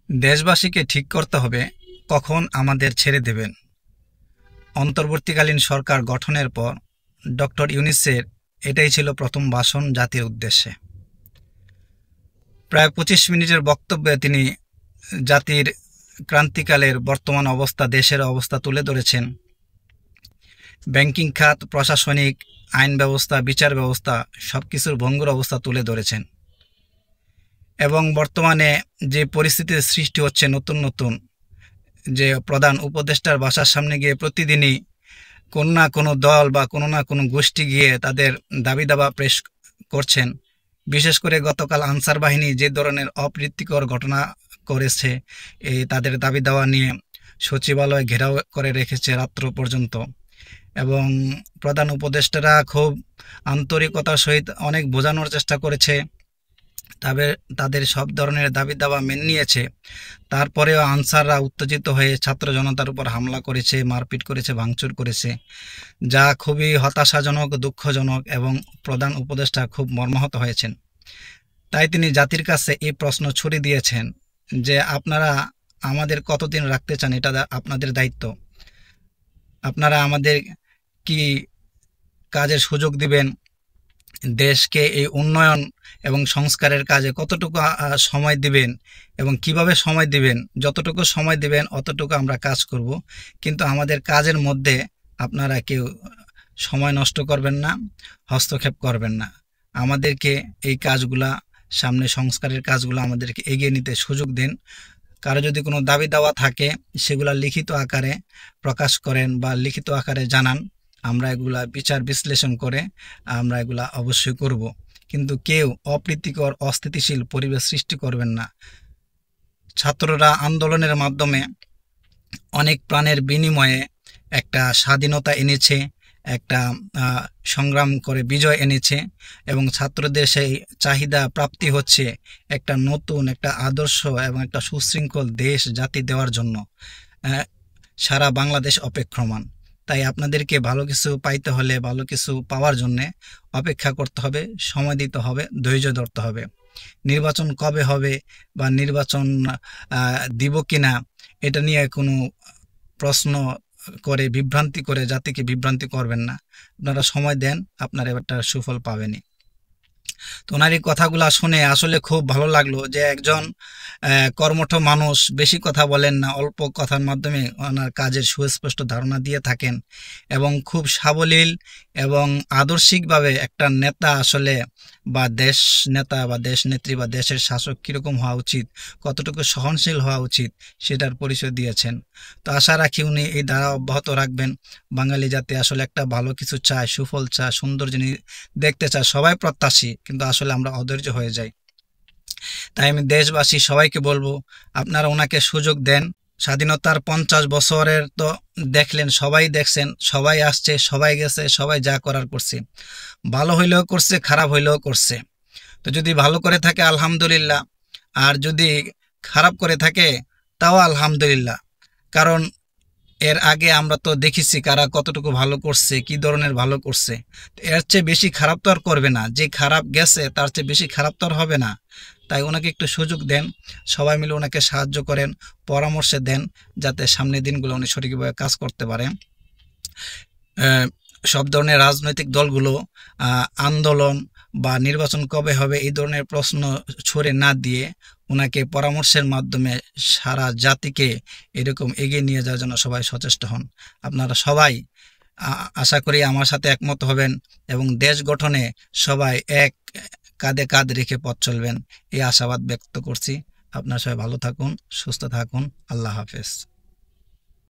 দেশবাসীকে ঠিক করতে হবে কখন আমাদের ছেড়ে দেবেন। অন্তর্বর্তীকালীন সরকার গঠনের পর ডক্টর ইউনূসের এটাই ছিল প্রথম ভাষণ জাতির উদ্দেশ্যে। প্রায় ২৫ মিনিটের বক্তব্যে তিনি জাতির ক্রান্তিকালের বর্তমান অবস্থা, দেশের অবস্থা তুলে ধরেছেন। ব্যাংকিং খাত, প্রশাসনিক, আইন ব্যবস্থা, বিচার ব্যবস্থা সবকিছুর ভঙ্গুর অবস্থা তুলে ধরেছেন এবং বর্তমানে যে পরিস্থিতির সৃষ্টি হচ্ছে নতুন নতুন, যে প্রধান উপদেষ্টার বাসার সামনে গিয়ে প্রতিদিনই কোনো না কোনো দল বা কোনো না কোনো গোষ্ঠী গিয়ে তাদের দাবি দাবা পেশ করছেন। বিশেষ করে গতকাল আনসার বাহিনী যে ধরনের অপ্রীতিকর ঘটনা করেছে, তাদের দাবি দাওয়া নিয়ে সচিবালয় ঘেরাও করে রেখেছে রাত্র পর্যন্ত এবং প্রধান উপদেষ্টারা খুব আন্তরিকতার সহিত অনেক বোঝানোর চেষ্টা করেছে, তাদের সব ধরনের দাবি দাবা মেনে নিয়েছে। তারপরেও আনসাররা উত্তেজিত হয়ে ছাত্র জনতার উপর হামলা করেছে, মারপিট করেছে, ভাঙচুর করেছে, যা খুবই হতাশাজনক, দুঃখজনক এবং প্রধান উপদেষ্টা খুব মর্মাহত হয়েছেন। তাই তিনি জাতির কাছে এই প্রশ্ন ছুড়ে দিয়েছেন যে আপনারা আমাদের কতদিন রাখতে চান, এটা আপনাদের দায়িত্ব। আপনারা আমাদের কি কাজের সুযোগ দিবেন, দেশকে এই উন্নয়ন এবং সংস্কারের কাজে কতটুকু সময় দিবেন এবং কিভাবে সময় দিবেন। যতটুকু সময় দিবেন অতটুকু আমরা কাজ করব, কিন্তু আমাদের কাজের মধ্যে আপনারা কেউ সময় নষ্ট করবেন না, হস্তক্ষেপ করবেন না। আমাদেরকে এই কাজগুলা, সামনে সংস্কারের কাজগুলো আমাদেরকে এগিয়ে নিতে সুযোগ দিন। কারো যদি কোনো দাবি দাওয়া থাকে সেগুলা লিখিত আকারে প্রকাশ করেন বা লিখিত আকারে জানান, আমরা এগুলা বিচার বিশ্লেষণ করে আমরা এগুলা অবশ্যই করব, কিন্তু কেউ অপ্রীতিকর, অস্থিতিশীল পরিবেশ সৃষ্টি করবেন না। ছাত্ররা আন্দোলনের মাধ্যমে অনেক প্রাণের বিনিময়ে একটা স্বাধীনতা এনেছে, একটা সংগ্রাম করে বিজয় এনেছে এবং ছাত্রদের সেই চাহিদা প্রাপ্তি হচ্ছে একটা নতুন, একটা আদর্শ এবং একটা সুশৃঙ্খল দেশ জাতি দেওয়ার জন্য। সারা বাংলাদেশ অপেক্ষমান। তাই আপনাদেরকে ভালো কিছু পাইতে হলে, ভালো কিছু পাওয়ার জন্যে অপেক্ষা করতে হবে, সময় দিতে হবে, ধৈর্য ধরতে হবে। নির্বাচন কবে হবে বা নির্বাচন দিব কিনা এটা নিয়ে কোনো প্রশ্ন করে, বিভ্রান্তি করে জাতিকে বিভ্রান্তি করবেন না। আপনারা সময় দেন, আপনারা এবারটা সুফল পাবেনই। তো ওনার এই কথাগুলো শুনে আসলে খুব ভালো লাগলো যে একজন কর্মঠ মানুষ, বেশি কথা বলেন না, অল্প কথার মাধ্যমে ওনার কাজের সুস্পষ্ট ধারণা দিয়ে থাকেন এবং খুব সাবলীল এবং আদর্শিকভাবে একটা নেতা আসলে, বা দেশ নেতা বা দেশ নেত্রী বা দেশের শাসক কীরকম হওয়া উচিত, কতটুকু সহনশীল হওয়া উচিত সেটার পরিচয় দিয়েছেন। তো আশা রাখি উনি এই ধারা অব্যাহত রাখবেন। বাঙালি জাতি আসলে একটা ভালো কিছু চায়, সুফল চায়, সুন্দর জিনিস দেখতে চায়, সবাই প্রত্যাশী, কিন্তু আসলে আমরা অধৈর্য হয়ে যাই। তাই আমি দেশবাসী সবাইকে বলবো, আপনারা ওনাকে সুযোগ দেন। স্বাধীনতার 50 বছরের তো দেখলেন, সবাই দেখছেন, সবাই আসছে, সবাই গেছে, সবাই যা করার করছে, ভালো হইলেও করছে, খারাপ হইলেও করছে। তো যদি ভালো করে থাকে আলহামদুলিল্লাহ, আর যদি খারাপ করে থাকে তাও আলহামদুলিল্লাহ। কারণ এর আগে আমরা তো দেখেছি কারা কতটুকু ভালো করছে, কি ধরনের ভালো করছে। এর চেয়ে বেশি খারাপ তো আর করবে না, যে খারাপ গেছে তার চেয়ে বেশি খারাপ তো আর হবে না। তাই ওনাকে একটু সুযোগ দেন, সবাই মিলে ওনাকে সাহায্য করেন, পরামর্শ দেন, যাতে সামনের দিনগুলো উনি সঠিকভাবে কাজ করতে পারেন। সব ধরনের রাজনৈতিক দলগুলো আন্দোলন বা নির্বাচন কবে হবে এই ধরনের প্রশ্ন ছড়ে না দিয়ে ওনাকে পরামর্শের মাধ্যমে সারা জাতিকে এরকম এগিয়ে নিয়ে যাওয়ার জন্য সবাই সচেষ্ট হন। আপনারা সবাই আশা করি আমার সাথে একমত হবেন এবং দেশ গঠনে সবাই এক কাঁধে কাঁধ রেখে পথ চলবেন, এই আশাবাদ ব্যক্ত করছি। আপনারা সবাই ভালো থাকুন, সুস্থ থাকুন। আল্লাহ হাফেজ।